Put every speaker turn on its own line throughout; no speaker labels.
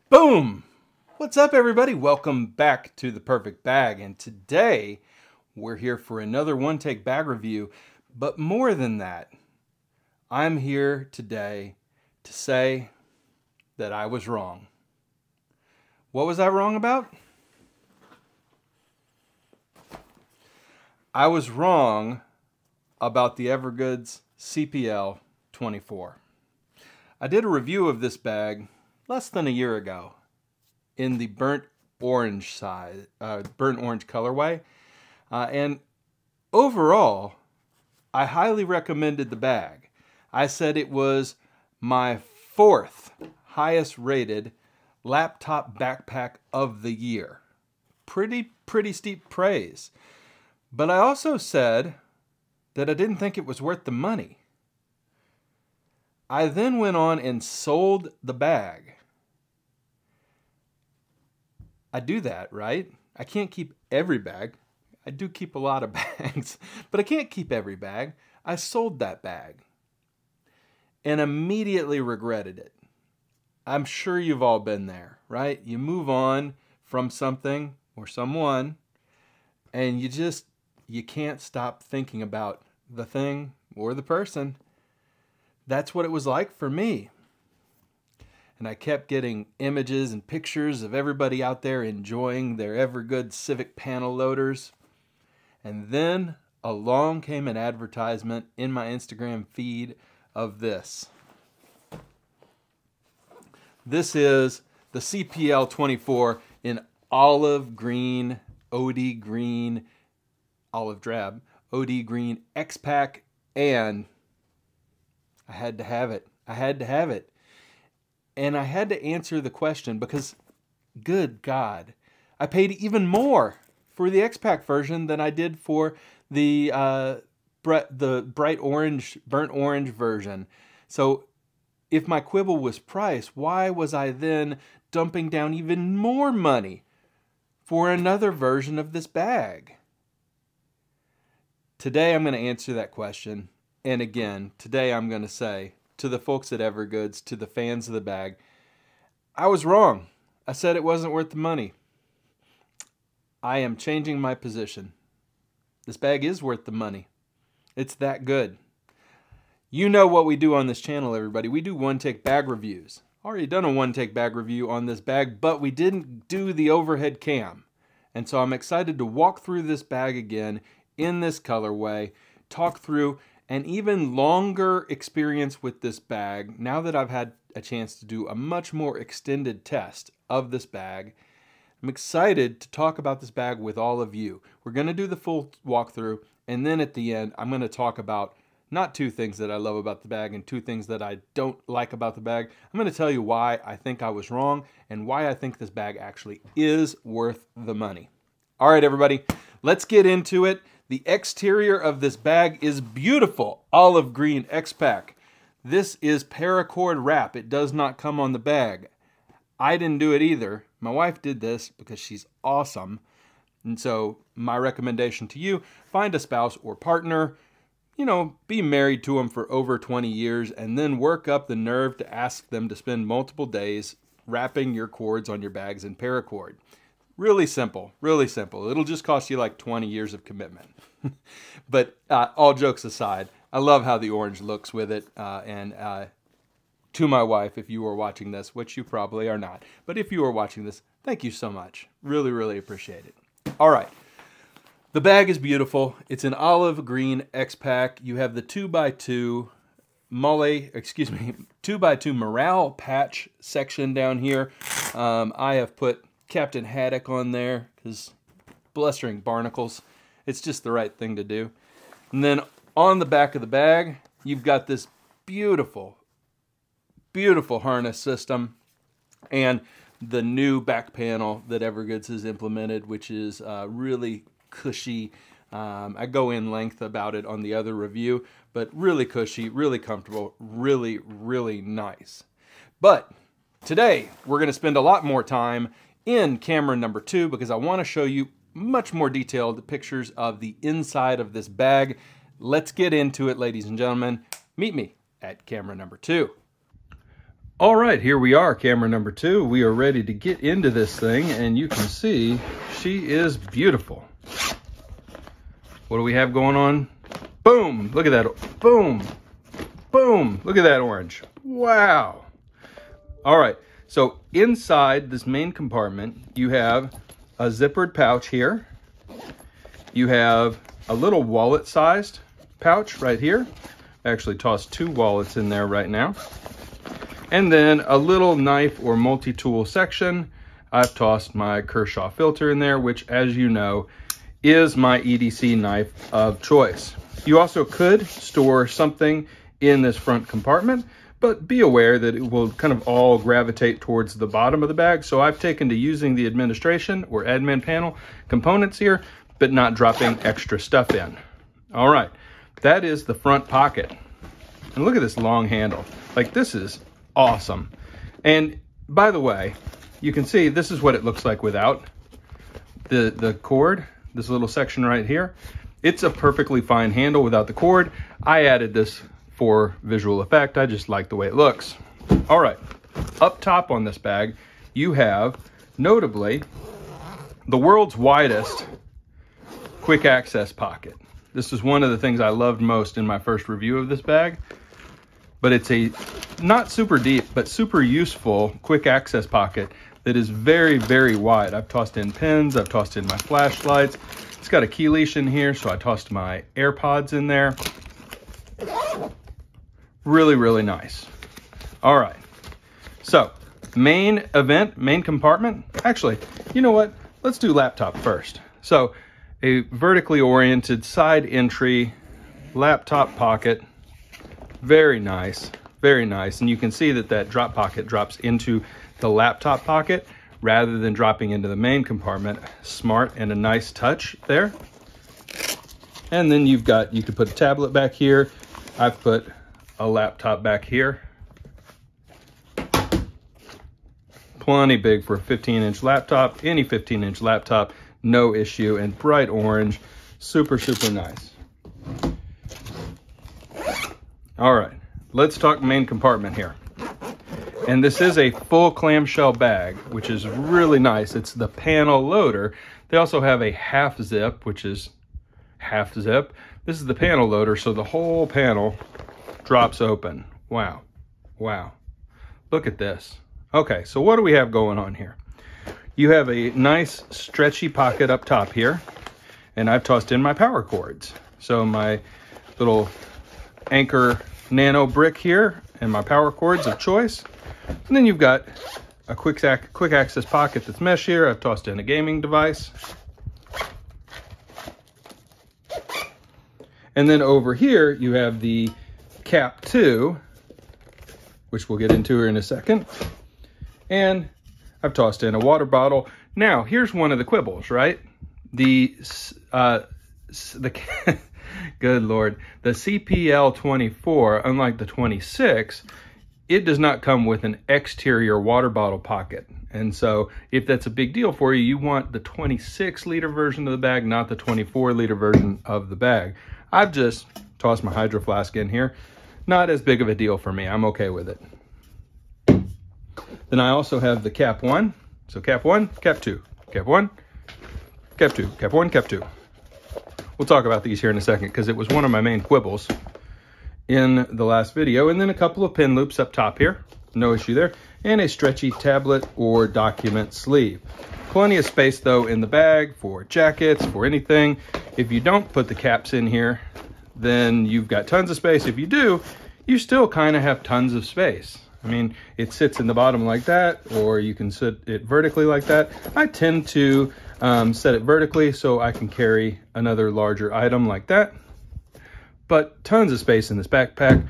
Boom! What's up, everybody? Welcome back to The Perfect Bag, and today we're here for another one-take bag review. But more than that, I'm here today to say that I was wrong. What was I wrong about? I was wrong about the Evergoods CPL24. I did a review of this bag less than a year ago in the burnt orange colorway, and overall, I highly recommended the bag. I said it was my fourth highest rated laptop backpack of the year. Pretty steep praise. But I also said that I didn't think it was worth the money. I then went on and sold the bag. I do that, right? I can't keep every bag. I do keep a lot of bags, but I can't keep every bag. I sold that bag and immediately regretted it. I'm sure you've all been there, right? You move on from something or someone and you can't stop thinking about the thing or the person. That's what it was like for me. And I kept getting images and pictures of everybody out there enjoying their Evergoods Civic panel loaders. And then along came an advertisement in my Instagram feed of this. This is the CPL24 in olive green, OD green, olive drab, OD green X-Pack, and I had to have it. I had to have it. And I had to answer the question because, good God, I paid even more for the X-Pack version than I did for the bright orange, burnt orange version. So if my quibble was price, why was I then dumping down even more money for another version of this bag? Today I'm going to answer that question. And again, today I'm going to say to the folks at Evergoods, to the fans of the bag, I was wrong. I said it wasn't worth the money. I am changing my position. This bag is worth the money. It's that good. You know what we do on this channel, everybody. We do one-take bag reviews. Already done a one-take bag review on this bag, but we didn't do the overhead cam. And so I'm excited to walk through this bag again in this colorway, talk through an even longer experience with this bag now that I've had a chance to do a much more extended test of this bag. I'm excited to talk about this bag with all of you. We're going to do the full walkthrough, and then at the end I'm going to talk about not two things that I love about the bag and two things that I don't like about the bag. I'm going to tell you why I think I was wrong and why I think this bag actually is worth the money. All right, everybody, let's get into it. The exterior of this bag is beautiful, olive green X-Pack. This is paracord wrap. It does not come on the bag. I didn't do it either. My wife did this because she's awesome. And so my recommendation to you, find a spouse or partner, be married to them for over 20 years and then work up the nerve to ask them to spend multiple days wrapping your cords on your bags in paracord. Really simple, really simple. It'll just cost you like 20 years of commitment. But all jokes aside, I love how the orange looks with it. And to my wife, if you are watching this, which you probably are not, but if you are watching this, thank you so much. Really appreciate it. All right. The bag is beautiful. It's an olive green X-Pack. You have the 2x2 2x2 morale patch section down here. I have put Captain Haddock on there because blustering barnacles. It's just the right thing to do. And then on the back of the bag, you've got this beautiful harness system and the new back panel that Evergoods has implemented, which is really cushy. I go in length about it on the other review, but really cushy, really comfortable, really nice. But today, we're going to spend a lot more time in camera number 2 because I want to show you much more detailed pictures of the inside of this bag. Let's get into it, ladies and gentlemen. Meet me at camera number 2. All right, here we are, camera number 2. We are ready to get into this thing, and you can see she is beautiful. What do we have going on? Boom, look at that. Boom, boom, look at that orange. Wow. All right, so inside this main compartment, you have a zippered pouch here. You have a little wallet-sized pouch right here. I actually tossed 2 wallets in there right now. And then a little knife or multi-tool section. I've tossed my Kershaw filter in there, which, as you know, is my EDC knife of choice. You also could store something in this front compartment, but be aware that it will kind of all gravitate towards the bottom of the bag. So I've taken to using the administration or admin panel components here, but not dropping extra stuff in. All right, that is the front pocket. And look at this long handle. Like, this is awesome. And by the way, you can see this is what it looks like without the cord, this little section right here. It's a perfectly fine handle without the cord. I added this for visual effect. I just like the way it looks. All right, up top on this bag, you have notably the world's widest quick access pocket. This is one of the things I loved most in my first review of this bag. But it's a not super deep, but super useful quick access pocket that is very, very wide. I've tossed in pens, I've tossed in my flashlights. It's got a key leash in here, so I tossed my AirPods in there. Really, really nice. All right, so main compartment. Actually, you know what? Let's do laptop first. So a vertically oriented side entry laptop pocket. Very nice, very nice. And you can see that that drop pocket drops into the laptop pocket rather than dropping into the main compartment. Smart and a nice touch there. And then you could put a tablet back here. I've put a laptop back here. Plenty big for a 15-inch laptop. Any 15-inch laptop, no issue. And bright orange, super, super nice. All right, let's talk main compartment here. And this is a full clamshell bag, which is really nice. It's the panel loader. They also have a half zip, which is half zip. This is the panel loader, so the whole panel drops open. Wow, wow. Look at this. Okay, so what do we have going on here? You have a nice stretchy pocket up top here, and I've tossed in my power cords. So my little Anchor nano brick here and my power cords of choice. And then you've got a quick access pocket that's mesh here. I've tossed in a gaming device. And then over here you have the cap 2, which we'll get into here in a second. And I've tossed in a water bottle. Now here's one of the quibbles, right? Good Lord, the CPL24, unlike the 26, it does not come with an exterior water bottle pocket. And so if that's a big deal for you, you want the 26-liter version of the bag, not the 24-liter version of the bag. I've just tossed my hydro flask in here. Not as big of a deal for me. I'm okay with it. Then I also have the cap 1. So cap 1, cap 2, cap 1, cap 2, cap 1, cap 2. We'll talk about these here in a second because it was one of my main quibbles in the last video. And then a couple of pin loops up top here. No issue there. And a stretchy tablet or document sleeve. Plenty of space though in the bag for jackets, for anything. If you don't put the caps in here, then you've got tons of space. If you do, you still kind of have tons of space. I mean, it sits in the bottom like that, or you can sit it vertically like that. I tend to set it vertically so I can carry another larger item like that. But tons of space in this backpack.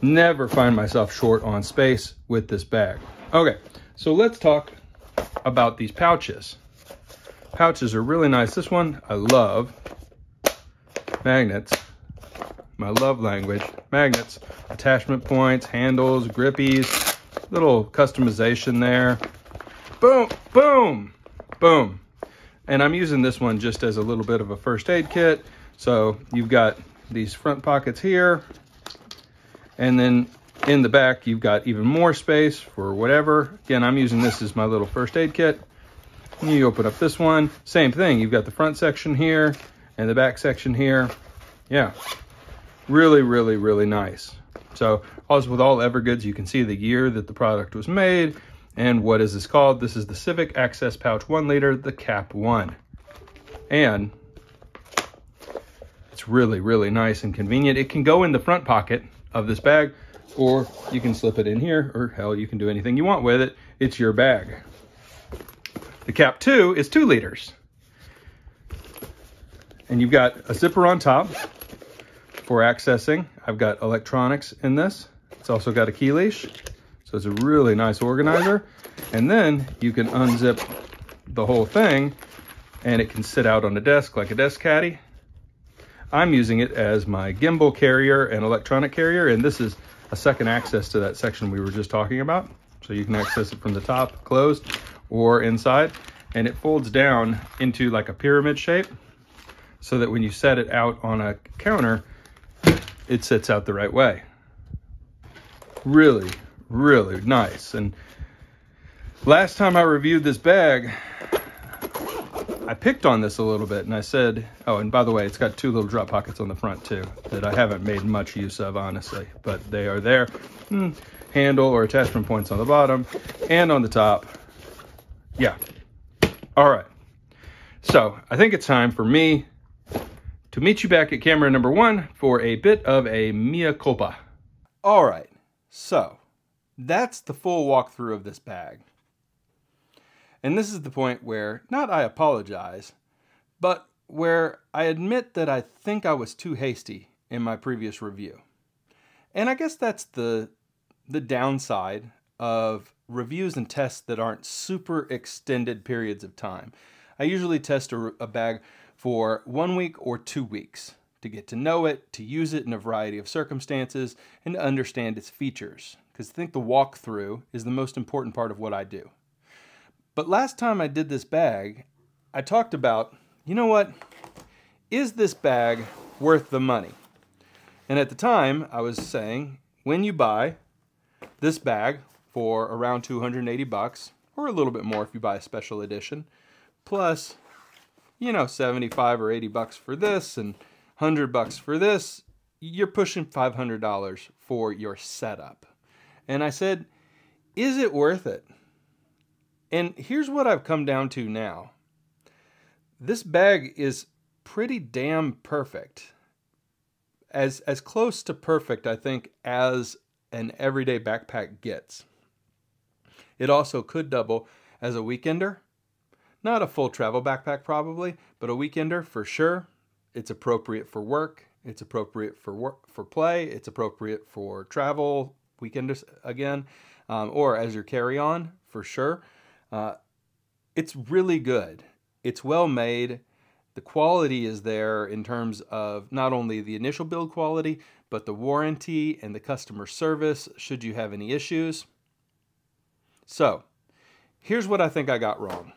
Never find myself short on space with this bag. Okay, so let's talk about these pouches. Pouches are really nice. This one I love. Magnets. My love language. Magnets. Attachment points, handles, grippies, little customization there. Boom, boom, boom. And I'm using this one just as a little bit of a first aid kit. So you've got these front pockets here. And then in the back, you've got even more space for whatever. Again, I'm using this as my little first aid kit. And you open up this one, same thing. You've got the front section here and the back section here. Yeah, really, really, really nice. So as with all Evergoods, you can see the year that the product was made and what is this called. This is the Civic Access Pouch 1 liter, the Cap 1. And it's really, really nice and convenient. It can go in the front pocket of this bag, or you can slip it in here, or hell, you can do anything you want with it. It's your bag. The Cap 2 is 2 liters. And you've got a zipper on top for accessing. I've got electronics in this. It's also got a key leash. So it's a really nice organizer. And then you can unzip the whole thing and it can sit out on the desk like a desk caddy. I'm using it as my gimbal carrier and electronic carrier. And this is a second access to that section we were just talking about. So you can access it from the top, closed, or inside. And it folds down into like a pyramid shape so that when you set it out on a counter, it sits out the right way. Really, really nice. And last time I reviewed this bag, I picked on this a little bit and I said, oh, and by the way, it's got 2 little drop pockets on the front too that I haven't made much use of, honestly, but they are there. Handle or attachment points on the bottom and on the top. Yeah. All right. So I think it's time for me to meet you back at camera number 1 for a bit of a mea culpa. All right. So that's the full walkthrough of this bag. And this is the point where, not I apologize, but where I admit that I think I was too hasty in my previous review. And I guess that's the downside of reviews and tests that aren't super extended periods of time. I usually test a bag for 1 week or 2 weeks to get to know it, to use it in a variety of circumstances, and to understand its features. Because I think the walkthrough is the most important part of what I do. But last time I did this bag, I talked about, you know what, is this bag worth the money? And at the time, I was saying, when you buy this bag for around 280 bucks, or a little bit more if you buy a special edition, plus, you know, 75 or 80 bucks for this and 100 bucks for this, you're pushing $500 for your setup. And I said, is it worth it? And here's what I've come down to now. This bag is pretty damn perfect. As close to perfect, I think, as an everyday backpack gets. It also could double as a weekender. Not a full travel backpack probably, but a weekender for sure. It's appropriate for work. It's appropriate for play. It's appropriate for travel, weekenders again, or as your carry-on for sure. It's really good. It's well made. The quality is there in terms of not only the initial build quality, but the warranty and the customer service should you have any issues. So, here's what I think I got wrong.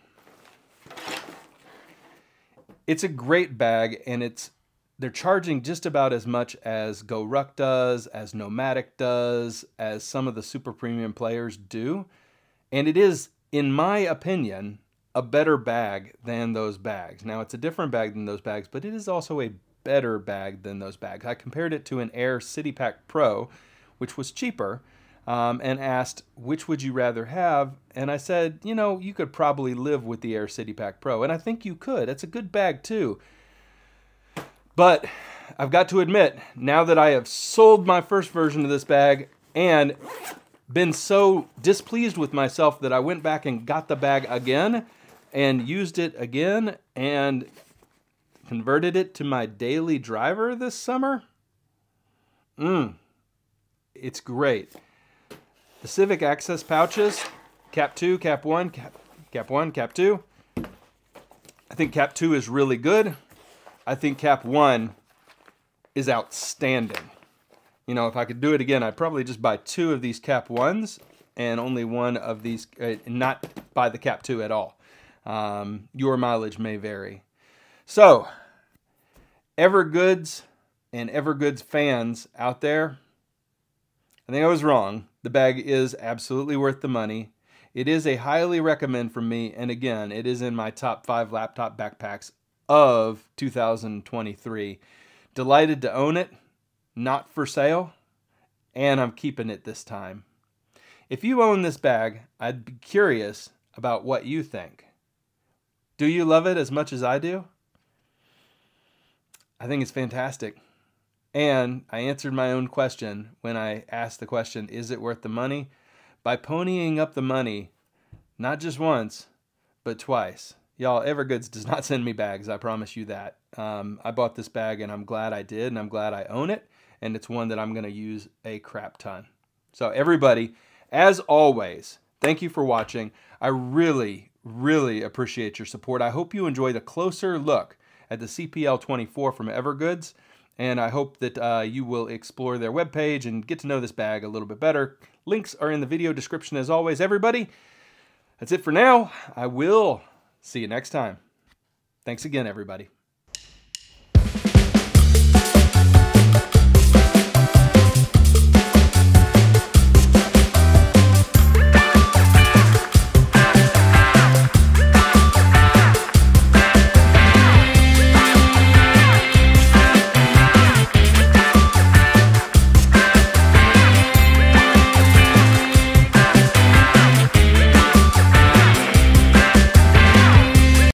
It's a great bag, and they're charging just about as much as Go Ruck does, as Nomadic does, as some of the super premium players do. And it is, in my opinion, a better bag than those bags. Now, it's a different bag than those bags, but it is also a better bag than those bags. I compared it to an Air City Pack Pro, which was cheaper, and asked, which would you rather have? And I said, you know, you could probably live with the Air City Pack Pro, and I think you could. It's a good bag, too. But I've got to admit, now that I have sold my first version of this bag and been so displeased with myself that I went back and got the bag again and used it again and converted it to my daily driver this summer. It's great. The Civic Access pouches, Cap 2, Cap 1, Cap 1, Cap 2. I think Cap 2 is really good. I think Cap 1 is outstanding. You know, if I could do it again, I'd probably just buy 2 of these Cap 1s and only 1 of these, not buy the Cap 2 at all. Your mileage may vary. So, Evergoods and Evergoods fans out there, I think I was wrong. The bag is absolutely worth the money. It is a highly recommend from me, and again, it is in my top 5 laptop backpacks of 2023. Delighted to own it, not for sale, and I'm keeping it this time. If you own this bag, I'd be curious about what you think. Do you love it as much as I do? I think it's fantastic. And I answered my own question when I asked the question, is it worth the money? By ponying up the money, not just once, but twice. Y'all, Evergoods does not send me bags, I promise you that. I bought this bag and I'm glad I did, and I'm glad I own it, and it's one that I'm going to use a crap ton. So everybody, as always, thank you for watching. I really, really appreciate your support. I hope you enjoyed a closer look at the CPL24 from Evergoods, and I hope that you will explore their webpage and get to know this bag a little bit better. Links are in the video description as always. Everybody, that's it for now. I will see you next time. Thanks again, everybody.